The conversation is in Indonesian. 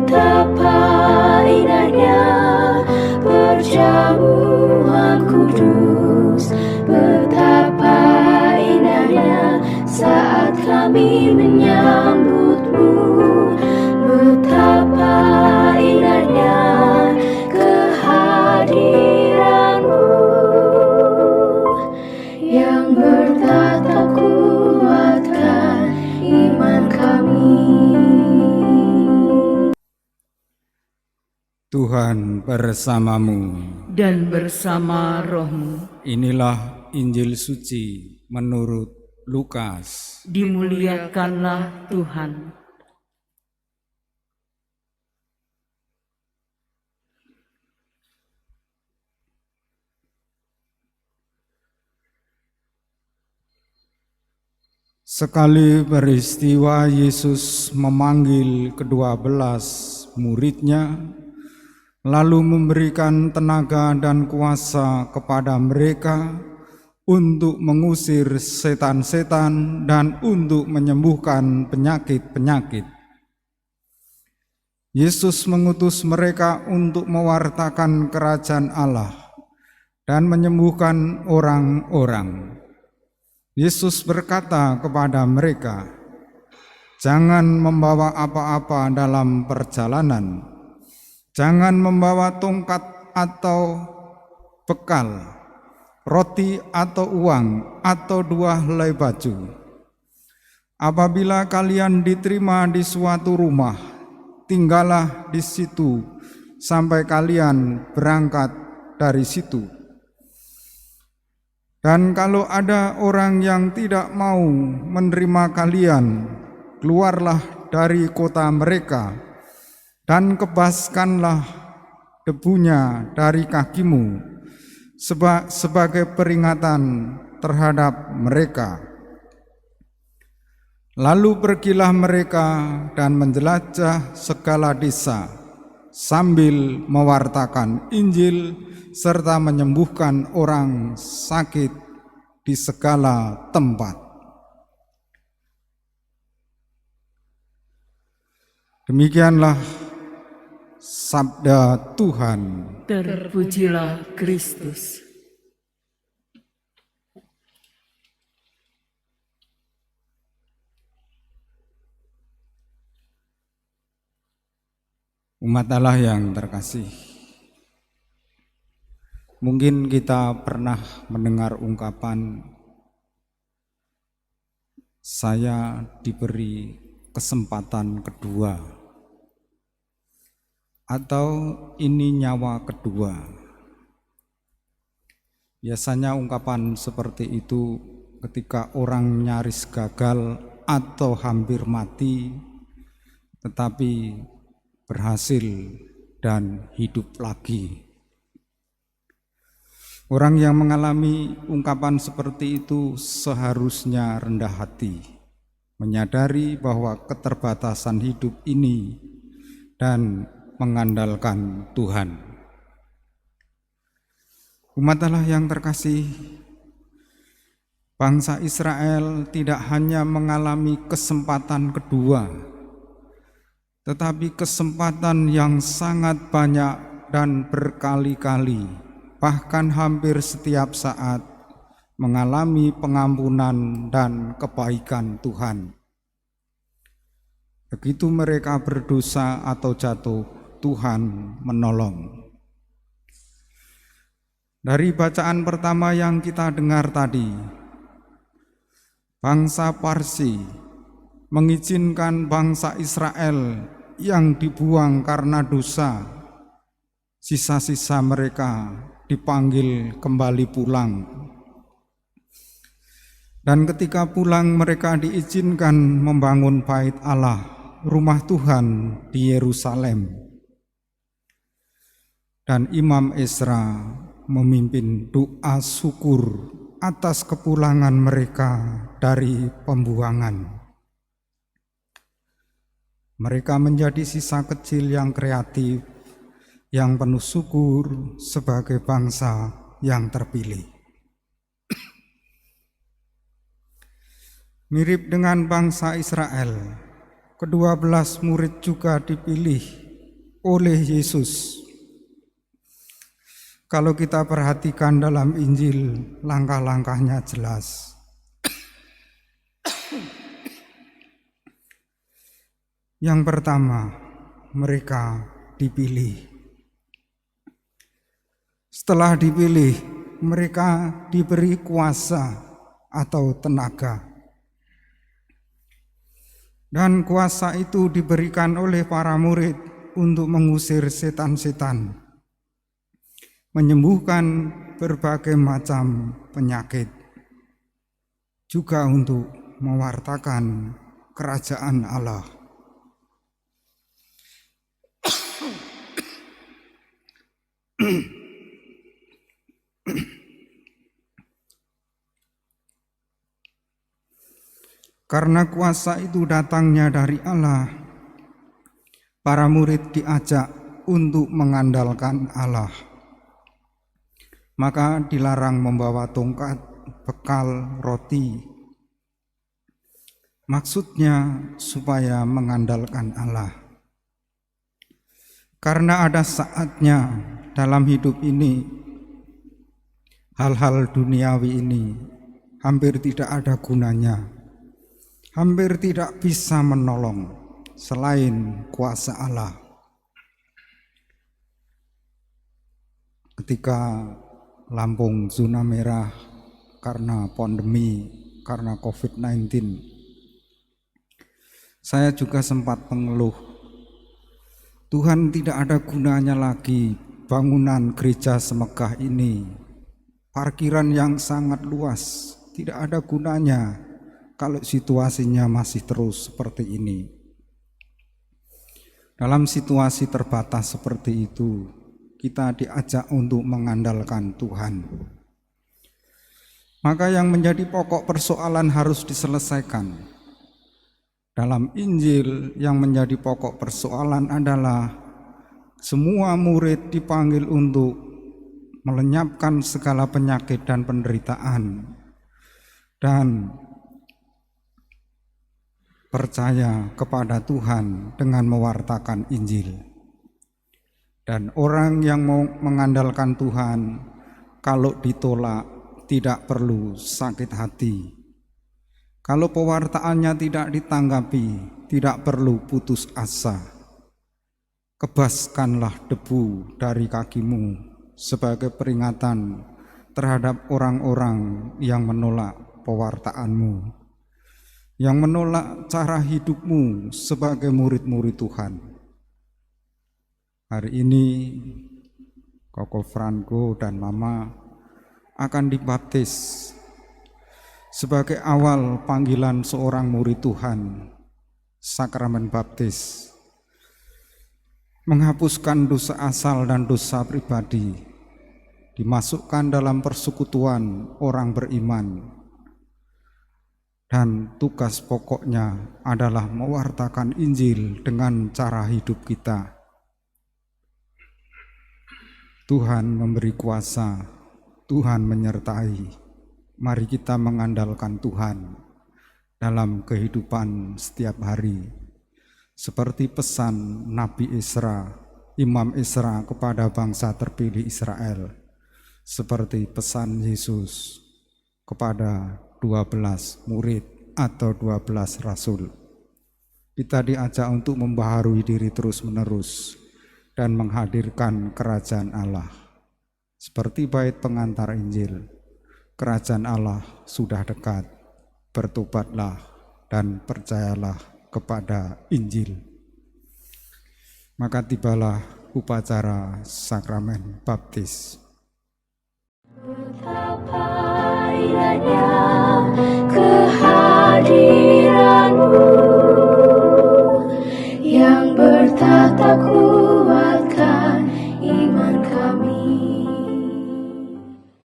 Betapa indahnya perjamuan kudus, betapa indahnya saat kami menyambutmu, betapa indahnya kehadiranmu yang bertatap kuatkan iman kami. Tuhan bersamamu dan bersama rohmu. Inilah Injil suci menurut Lukas. Dimuliakanlah Tuhan. Sekali peristiwa Yesus memanggil ke-12 muridnya, lalu memberikan tenaga dan kuasa kepada mereka untuk mengusir setan-setan dan untuk menyembuhkan penyakit-penyakit. Yesus mengutus mereka untuk mewartakan kerajaan Allah dan menyembuhkan orang-orang. Yesus berkata kepada mereka, "Jangan membawa apa-apa dalam perjalanan. Jangan membawa tongkat atau bekal, roti atau uang, atau 2 helai baju. Apabila kalian diterima di suatu rumah, tinggallah di situ sampai kalian berangkat dari situ. Dan kalau ada orang yang tidak mau menerima kalian, keluarlah dari kota mereka dan kebaskanlah debunya dari kakimu sebagai peringatan terhadap mereka. Lalu pergilah mereka dan menjelajah segala desa sambil mewartakan Injil serta menyembuhkan orang sakit di segala tempat." Demikianlah sabda Tuhan. Terpujilah Kristus. Umat Allah yang terkasih, mungkin kita pernah mendengar ungkapan, "Saya diberi kesempatan kedua," atau "ini nyawa kedua." Biasanya ungkapan seperti itu ketika orang nyaris gagal atau hampir mati, tetapi berhasil dan hidup lagi. Orang yang mengalami ungkapan seperti itu seharusnya rendah hati, menyadari bahwa keterbatasan hidup ini dan mengandalkan Tuhan. Umat Allah yang terkasih, bangsa Israel tidak hanya mengalami kesempatan kedua, tetapi kesempatan yang sangat banyak dan berkali-kali, bahkan hampir setiap saat mengalami pengampunan dan kebaikan Tuhan. Begitu mereka berdosa atau jatuh, Tuhan menolong. Dari bacaan pertama yang kita dengar tadi, bangsa Parsi mengizinkan bangsa Israel yang dibuang karena dosa, sisa-sisa mereka dipanggil kembali pulang. Dan ketika pulang mereka diizinkan membangun bait Allah, rumah Tuhan di Yerusalem. Dan Imam Ezra memimpin doa syukur atas kepulangan mereka dari pembuangan. Mereka menjadi sisa kecil yang kreatif, yang penuh syukur sebagai bangsa yang terpilih. Mirip dengan bangsa Israel, ke-12 murid juga dipilih oleh Yesus. Kalau kita perhatikan dalam Injil, langkah-langkahnya jelas. Yang pertama, mereka dipilih. Setelah dipilih, mereka diberi kuasa atau tenaga. Dan kuasa itu diberikan oleh para murid untuk mengusir setan-setan, menyembuhkan berbagai macam penyakit, juga untuk mewartakan kerajaan Allah. Karena kuasa itu datangnya dari Allah, para murid diajak untuk mengandalkan Allah. Maka dilarang membawa tongkat, bekal, roti. Maksudnya supaya mengandalkan Allah. Karena ada saatnya dalam hidup ini, hal-hal duniawi ini hampir tidak ada gunanya. Hampir tidak bisa menolong selain kuasa Allah. Ketika Lampung zona merah karena pandemi, karena COVID-19, saya juga sempat mengeluh, Tuhan, tidak ada gunanya lagi bangunan gereja semegah ini. Parkiran yang sangat luas, tidak ada gunanya kalau situasinya masih terus seperti ini. Dalam situasi terbatas seperti itu, kita diajak untuk mengandalkan Tuhan. Maka yang menjadi pokok persoalan harus diselesaikan. Dalam Injil yang menjadi pokok persoalan adalah semua murid dipanggil untuk melenyapkan segala penyakit dan penderitaan dan percaya kepada Tuhan dengan mewartakan Injil. Dan orang yang mau mengandalkan Tuhan, kalau ditolak tidak perlu sakit hati. Kalau pewartaannya tidak ditanggapi, tidak perlu putus asa. Kebaskanlah debu dari kakimu sebagai peringatan terhadap orang-orang yang menolak pewartaanmu, yang menolak cara hidupmu sebagai murid-murid Tuhan. Hari ini Koko Franco dan Mama akan dibaptis sebagai awal panggilan seorang murid Tuhan. Sakramen baptis menghapuskan dosa asal dan dosa pribadi, dimasukkan dalam persekutuan orang beriman. Dan tugas pokoknya adalah mewartakan Injil dengan cara hidup kita. Tuhan memberi kuasa, Tuhan menyertai. Mari kita mengandalkan Tuhan dalam kehidupan setiap hari. Seperti pesan Nabi Isra, Imam Isra kepada bangsa terpilih Israel. Seperti pesan Yesus kepada 12 murid atau 12 rasul. Kita diajak untuk membaharui diri terus-menerus dan menghadirkan kerajaan Allah. Seperti bait pengantar Injil, kerajaan Allah sudah dekat, bertobatlah dan percayalah kepada Injil. Maka tibalah upacara sakramen baptis. Betapa indahnya kehadiranmu.